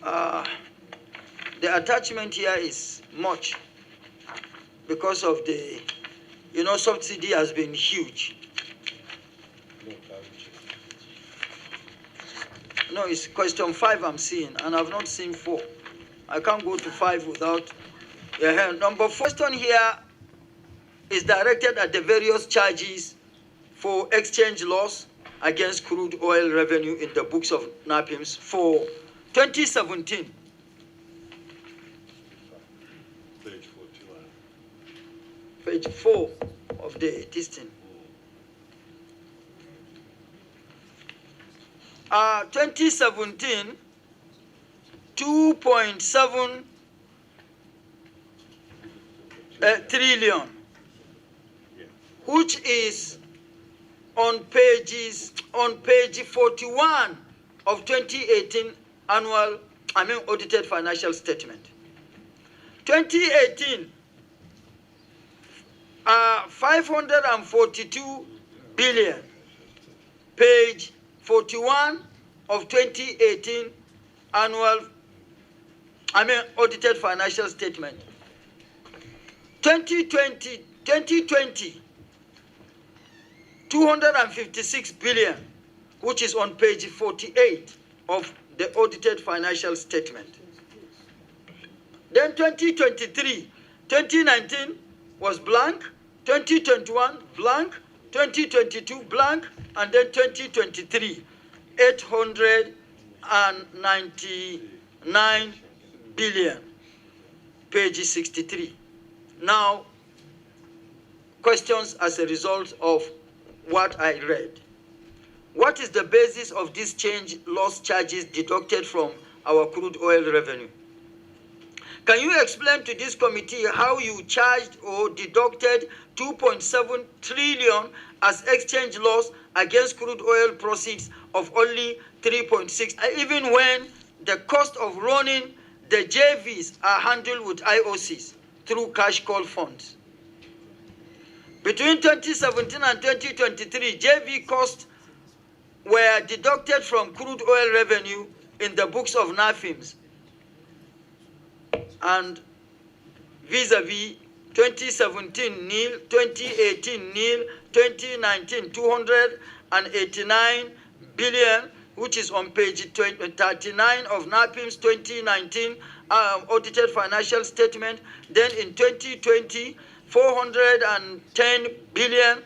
The attachment here is much because of the, subsidy has been huge. No, it's question 5 I'm seeing, and I've not seen 4. I can't go to 5 without. Number 4 question here is directed at the various charges for exchange loss against crude oil revenue in the books of NAPIMS for 2017. Page 41. Page 4 of the listing. 2017, 2.7 trillion, which is on page 41 of 2018 audited financial statement. 2018, 542 billion, page 41 of 2018 audited financial statement. 2020, 256 billion, which is on page 48 of the audited financial statement. Then 2023, 2019 was blank, 2021 blank, 2022 blank, and then 2023, 899 billion, page 63. Now, questions as a result of what I read. What is the basis of this change loss charges deducted from our crude oil revenue? Can you explain to this committee how you charged or deducted 2.7 trillion as exchange loss against crude oil proceeds of only 3.6, even when the cost of running the JVs are handled with IOCs through cash call funds? Between 2017 and 2023, JV costs were deducted from crude oil revenue in the books of NAFIMS, and vis-a-vis 2017 nil, 2018 nil, 2019 289 billion, which is on page 39 of NAPIMS 2019 audited financial statement. Then in 2020, 410 billion,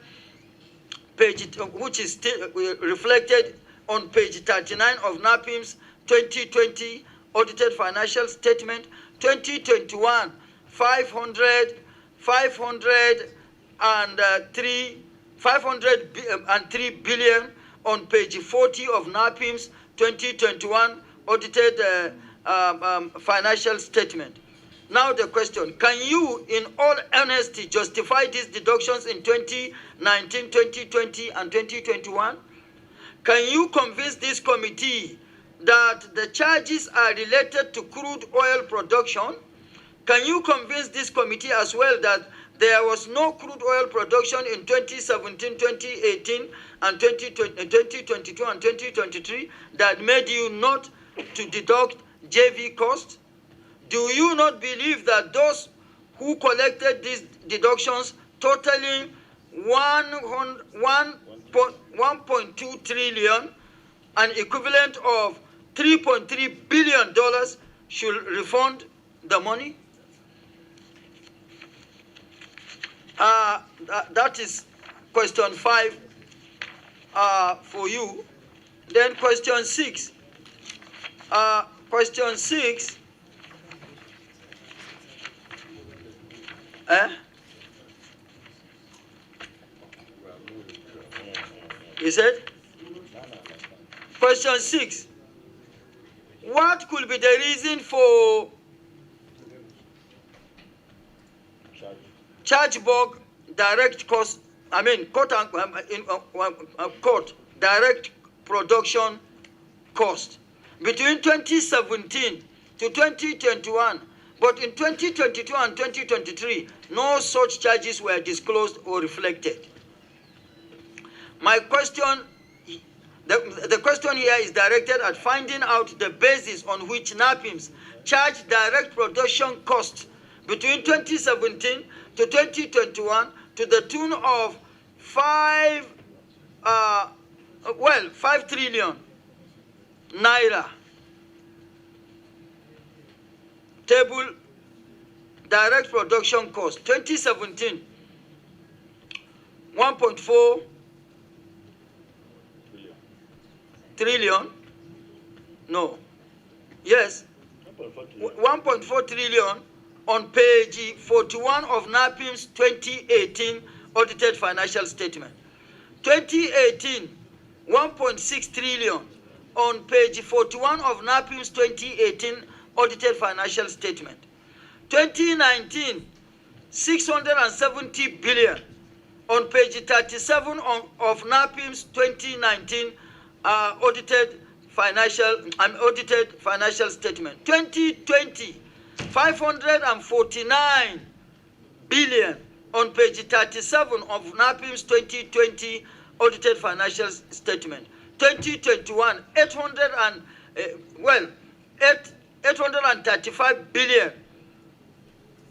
which is still reflected on page 39 of NAPIMS 2020 audited financial statement. 2021, 503 billion on page 40 of NAPIMS 2021 audited financial statement. Now the question, can you in all honesty justify these deductions in 2019, 2020 and 2021? Can you convince this committee that the charges are related to crude oil production? Can you convince this committee as well that there was no crude oil production in 2017, 2018, and 2022 and 2023 that made you not to deduct JV costs? Do you not believe that those who collected these deductions totaling 1.2 trillion, an equivalent of $3.3 billion, should refund the money? That is question 5 for you. Then question 6. Question 6. You said? Question 6. What could be the reason for chargeback direct cost, quote, direct production cost between 2017 to 2021, but in 2022 and 2023, no such charges were disclosed or reflected? My question, The question here is directed at finding out the basis on which NAPIMS charged direct production costs between 2017 to 2021 to the tune of 5 trillion naira. Table direct production cost 2017 1.4 trillion. No. Yes. 1.4 trillion on page 41 of NAPIM's 2018 audited financial statement. 2018, 1.6 trillion on page 41 of NAPIM's 2018 audited financial statement. 2019, 670 billion on page 37 of NAPIM's 2019 audited financial statement. 2020, 549 billion on page 37 of NAPIM's 2020 audited financial statement. 2021, 835 billion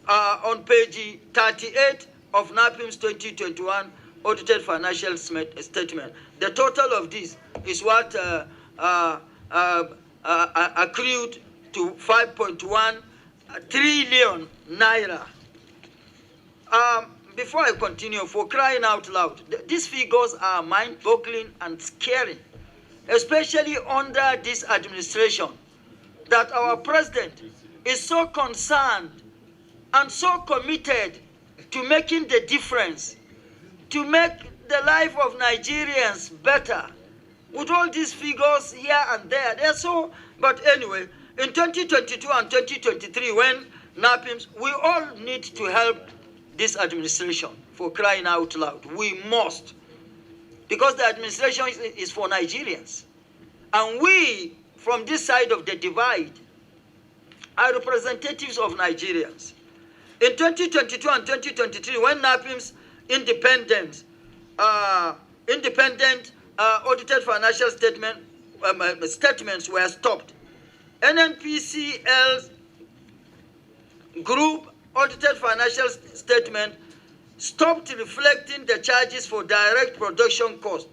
on page 38 of NAPIM's 2021 audited financial statement. The total of this is what accrued to 5.1 trillion naira. Before I continue, for crying out loud, these figures are mind-boggling and scary, especially under this administration, that our president is so concerned and so committed to making the difference, to make the life of Nigerians better. With all these figures here and there, they're so, but anyway, in 2022 and 2023, when NAPIMS, we all need to help this administration, for crying out loud. We must. Because the administration is for Nigerians. And we, from this side of the divide, are representatives of Nigerians. In 2022 and 2023, when NAPIMS independent audited financial statements were stopped, NNPCL's group audited financial statement stopped reflecting the charges for direct production costs.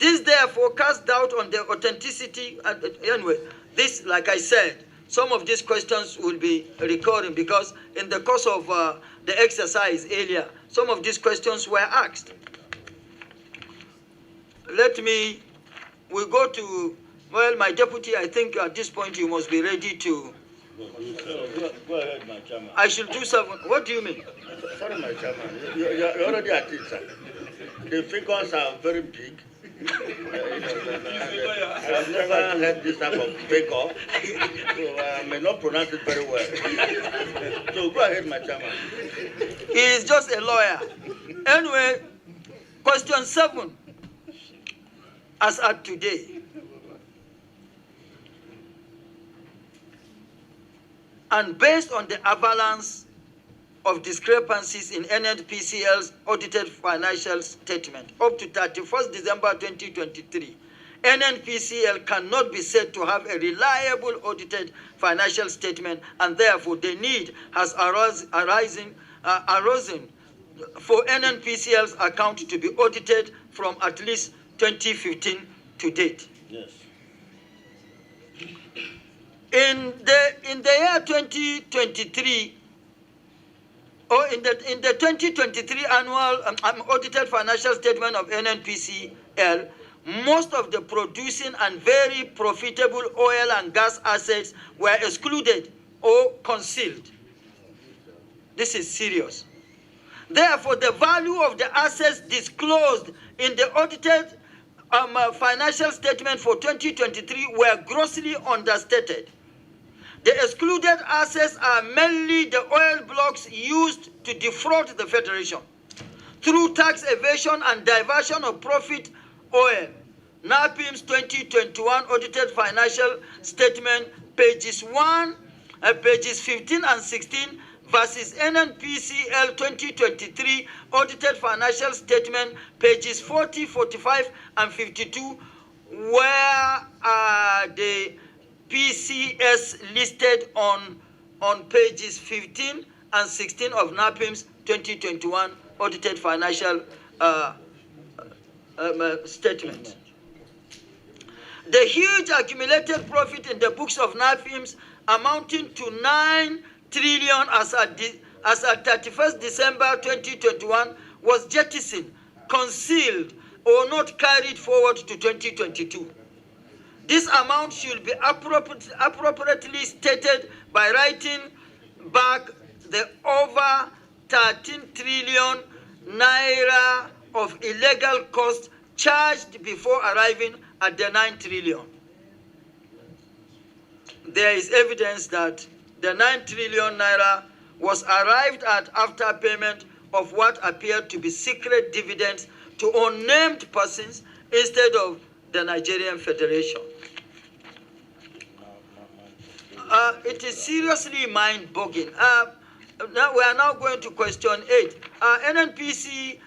This therefore cast doubt on the authenticity. Anyway, this, like I said, some of these questions will be recurring because in the course of the exercise earlier, some of these questions were asked. We go to, well, my deputy, I think at this point you must be ready to. Go ahead, my chairman. I should do something. What do you mean? Sorry, my chairman. You're already at it, sir. The figures are very big. I've never heard this type of figure, so I may not pronounce it very well. So go ahead, my chairman. He is just a lawyer. Anyway, question 7, as at today. And based on the avalanche of discrepancies in NNPCL's audited financial statement up to 31st December 2023, NNPCL cannot be said to have a reliable audited financial statement, and therefore the need has arisen for NNPCL's account to be audited from at least 2015 to date. Yes. In the year 2023, or in the 2023 annual audited financial statement of NNPCL, most of the producing and very profitable oil and gas assets were excluded or concealed. This is serious. Therefore, the value of the assets disclosed in the audited financial statement for 2023 were grossly understated. The excluded assets are mainly the oil blocks used to defraud the Federation through tax evasion and diversion of profit oil. NAPIM's 2021 audited financial statement, pages 15 and 16, versus NNPCL 2023 audited financial statement, pages 40, 45, and 52, where are the PCS listed on pages 15 and 16 of NAPIM's 2021 audited financial statement. The huge accumulated profit in the books of NAPIMS amounting to 9 trillion as at 31st December 2021 was jettisoned, concealed, or not carried forward to 2022. This amount should be appropriately stated by writing back the over 13 trillion naira of illegal costs charged before arriving at the 9 trillion. There is evidence that the 9 trillion naira was arrived at after payment of what appeared to be secret dividends to unnamed persons instead of the Nigerian Federation. It is seriously mind-boggling. Now we are now going to question 8. NNPC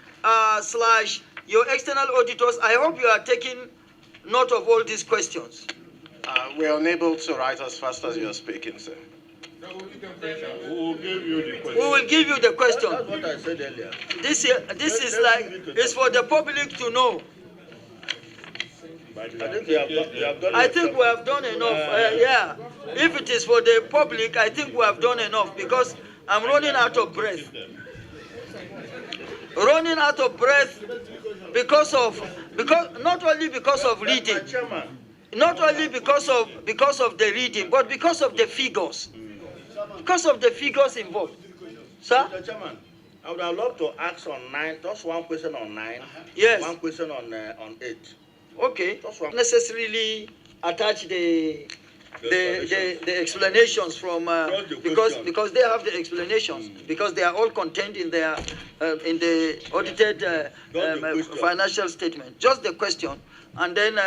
/ your external auditors, I hope you are taking note of all these questions. We are unable to write as fast as you are speaking, sir. We will give you the question. We will give you the question. That's what I said earlier. This is like, it's for the public to know. I think you have done I think we have done enough. Yeah. If it is for the public, I think we have done enough because I'm running out of breath. Running out of breath because not only because of reading, not only because of the reading, but because of the figures. Because of the figures involved. Sir? Mr. Chairman, I would have loved to ask on 9, just one question on 9, yes. One question on 8. Okay. Necessarily attach the explanations from because they have the explanations because they are all contained in their in the audited financial statement. Just the question, and then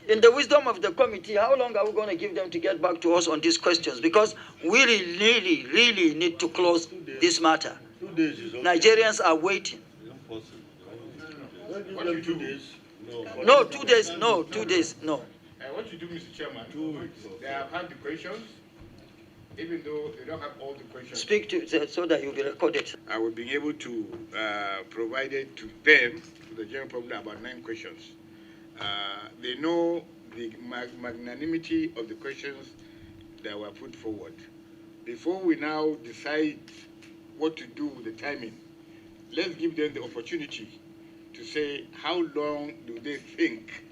in the wisdom of the committee, how long are we going to give them to get back to us on these questions? Because we really need to close this matter. 2 days is okay. Nigerians are waiting. What do you do? 2 days? No, 2 days. No, 2 days. No. What you do, Mr. Chairman, 2 weeks. They have had the questions, even though they don't have all the questions. Speak to so that you'll be recorded. I will be able to provide it to them, to the general public, about 9 questions. They know the magnanimity of the questions that were put forward. Before we now decide what to do with the timing, let's give them the opportunity to say how long do they think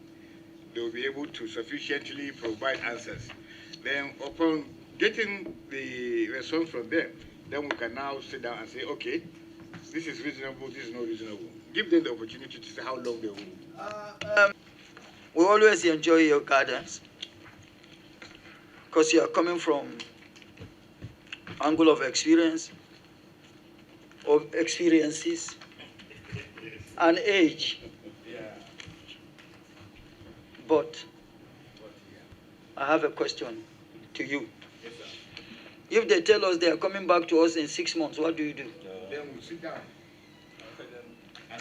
they will be able to sufficiently provide answers. Then upon getting the response from them, then we can now sit down and say, okay, this is reasonable, this is not reasonable. Give them the opportunity to say how long they will. We always enjoy your guidance because you are coming from angle of experience, of experiences, and age. But I have a question to you. If they tell us they are coming back to us in 6 months, what do you do? Then we'll sit down.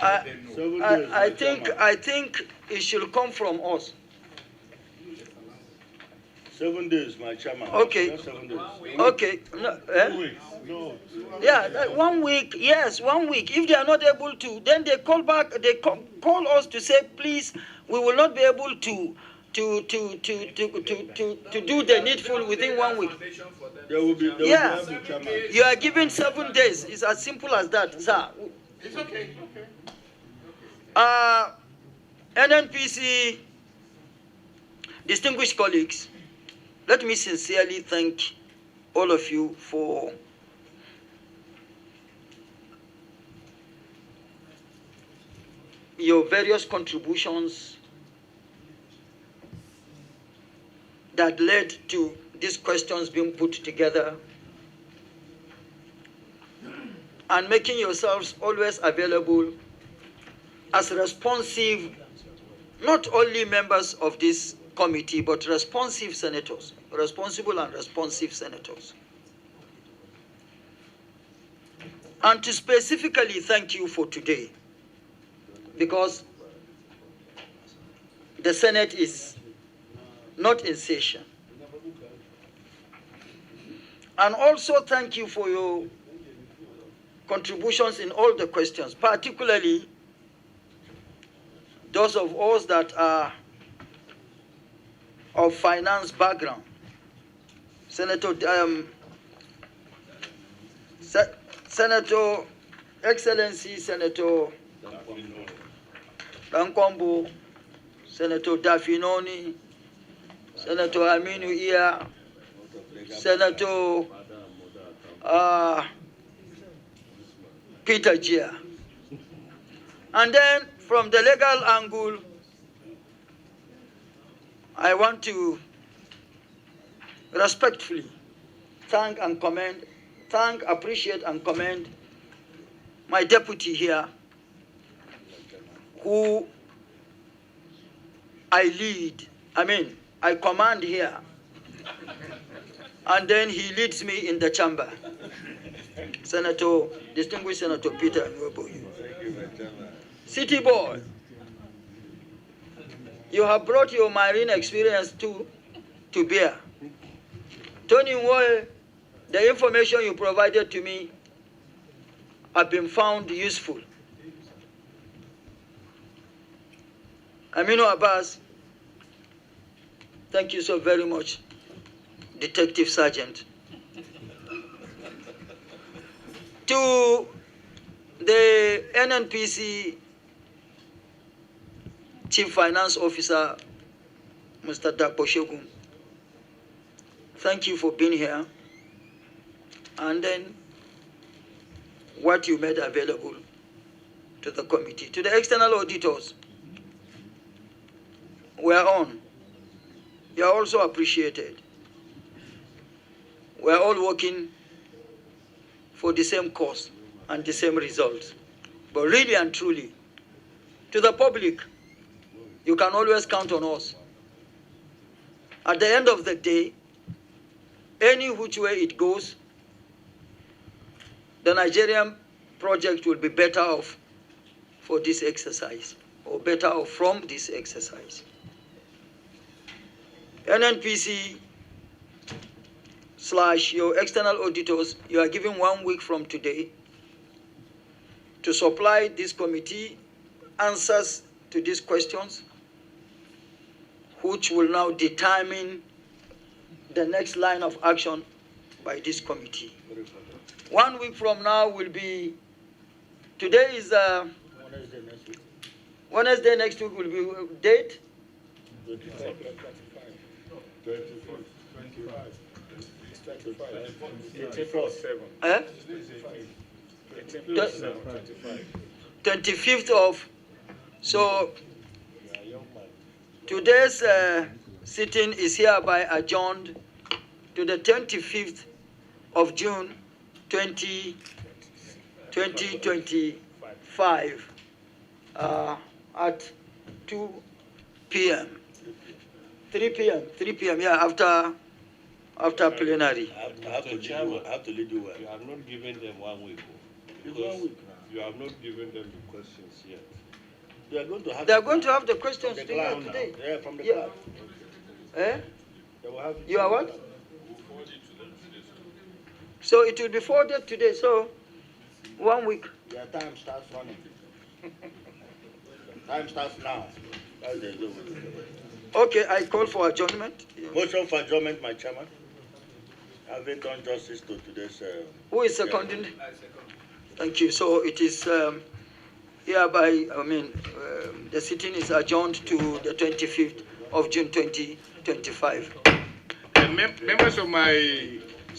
I think it should come from us. 7 days, my chairman. Okay. 7 days. Okay. No, 2 weeks. No. Yeah, 1 week. Yes, 1 week. If they are not able to, then they call back. They call us to say, please, we will not be able to do the needful within 1 week. There will be. Yeah. You are given 7 days. It's as simple as that, sir. It's okay. NNPC, distinguished colleagues, let me sincerely thank all of you for your various contributions that led to these questions being put together and making yourselves always available as responsive, not only members of this committee, but responsive senators, responsible and responsive senators. And to specifically thank you for today, because the Senate is not in session. And also thank you for your contributions in all the questions, particularly those of us that are of finance background. Senator Excellency Senator Dankwambu, Senator Dafinoni, Senator Aminu Iya, Senator Peter Gia. And then from the legal angle, I want to respectfully thank, appreciate and commend my deputy here, who I command here, and then he leads me in the chamber. Distinguished Senator Peter Nwoboyu. City boy, you have brought your marine experience to bear. Tony Nwoye, the information you provided to me have been found useful. Aminu Abbas, thank you so very much, Detective Sergeant. To the NNPC Chief Finance Officer, Mr. Dakpo Shogun, thank you for being here. And then what you made available to the committee. To the external auditors, we're on. You are also appreciated. We're all working for the same cause and the same results. But really and truly, to the public, you can always count on us. At the end of the day, any which way it goes, the Nigerian project will be better off for this exercise, or better off from this exercise. NNPC / your external auditors, you are given 1 week from today to supply this committee answers to these questions, which will now determine the next line of action by this committee. 1 week from now will be, today is Wednesday next week will be date? 25th of, so today's sitting is hereby adjourned to the 25th of June 2025 at 2 p.m. 3 p.m. Yeah, after plenary. I have to lead you well. You have not given them 1 week. It's 1 week. You have not given them the questions yet. They are going to have. They are going to have the questions the today. Yeah, from the Yeah. class. They will have. You are what? So it will be forwarded today. So 1 week. Your time starts running. Time starts now. That's the rule. Okay, I call for adjournment. Motion for adjournment, my chairman. Having done justice to today's. Who is seconding? Thank you. So it is hereby, the sitting is adjourned to the 25th of June 2025. Members of my